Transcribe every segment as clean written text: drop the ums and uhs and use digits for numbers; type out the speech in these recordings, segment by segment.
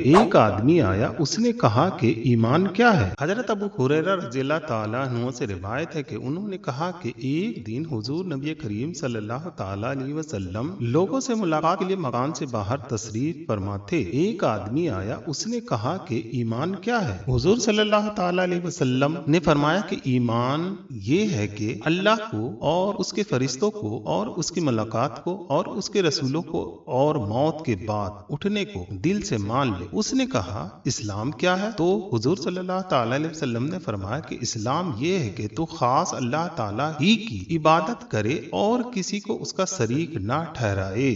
एक आदमी आया, उसने कहा कि ईमान क्या है। हजरत अबू हुरैरा रज़ियल्लाहु ताला अन्हु से रिवायत है कि उन्होंने कहा कि एक दिन हुजूर नबी करीम सल्लल्लाहु ताला अलैहि वसल्लम लोगों से मुलाकात के लिए मकान से बाहर तशरीफ फरमा थे। एक आदमी आया, उसने कहा कि ईमान क्या है। हुजूर सल्लल्लाहु ताला अलैहि वसल्लम ने फरमाया कि ईमान ये है कि अल्लाह को और उसके फरिश्तों को और उसकी मुलाकात को और उसके रसूलों को और मौत के बाद उठने को दिल से मान ले। उसने कहा इस्लाम क्या है। तो हुजूर सल्लल्लाहु ताला अलैहि वसल्लम ने फरमाया कि इस्लाम ये है कि तू खास अल्लाह ताला ही की इबादत करे और किसी को उसका शरीक ना ठहराए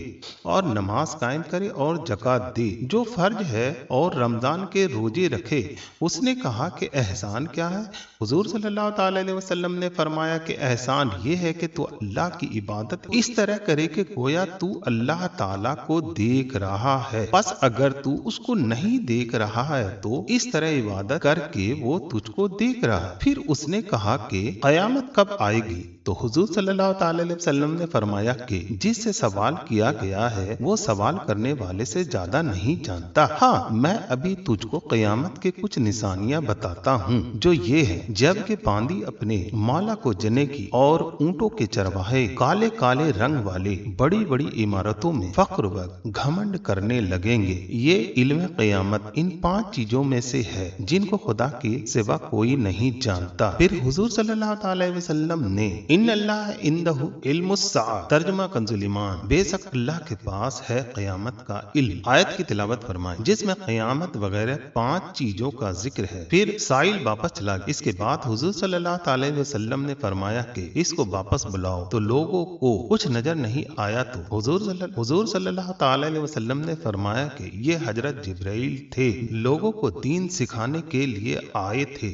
और नमाज कायम करे और ज़कात दे जो फर्ज है और रमजान के रोजे रखे। उसने कहा कि एहसान क्या है। हुजूर सल्लल्लाहु ताला अलैहि वसल्लम ने फरमाया कि एहसान ये है कि तू अल्लाह की इबादत इस तरह करे कि गोया तू अल्लाह ताला को देख रहा है, बस अगर तू उसको नहीं देख रहा है तो इस तरह इबादत करके वो तुझको देख रहा है। फिर उसने कहा कि कयामत कब आएगी। तो हुजूर सल्लल्लाहु ताला अलैहि वसल्लम ने फरमाया कि जिससे सवाल किया गया है वो सवाल करने वाले से ज्यादा नहीं जानता। हाँ, मैं अभी तुझको कयामत के कुछ निशानियां बताता हूँ जो ये है। जब के बांदी अपने मौला को जनेगी और ऊंटों के चरवाहे काले काले रंग वाले बड़ी बड़ी इमारतों में फख्र व घमंड करने लगेंगे। ये इल्म क़यामत इन 5 चीजों में से है जिनको खुदा के सिवा कोई नहीं जानता। फिर हुजूर सल्लल्लाहु अलैहि वसल्लम ने इन्नल्लाह इंदहु इल्मुस्साअ तर्जुमा कंजुल ईमान, बेशक अल्लाह के पास है क़यामत का इल्म, आयत की तिलावत फरमाएं जिसमें क़यामत वगैरह 5 चीजों का जिक्र है। फिर साइल वापस चला गया। इसके बाद हुजूर सल्लल्लाहु अलैहि वसल्लम ने फरमाया कि इसको वापस बुलाओ। तो लोगों को कुछ नजर नहीं आया तो हुजूर सल्लल्लाहु अलैहि वसल्लम ने फरमाया कि ये हजरत जिब्राइल थे, लोगों को दीन सिखाने के लिए आए थे।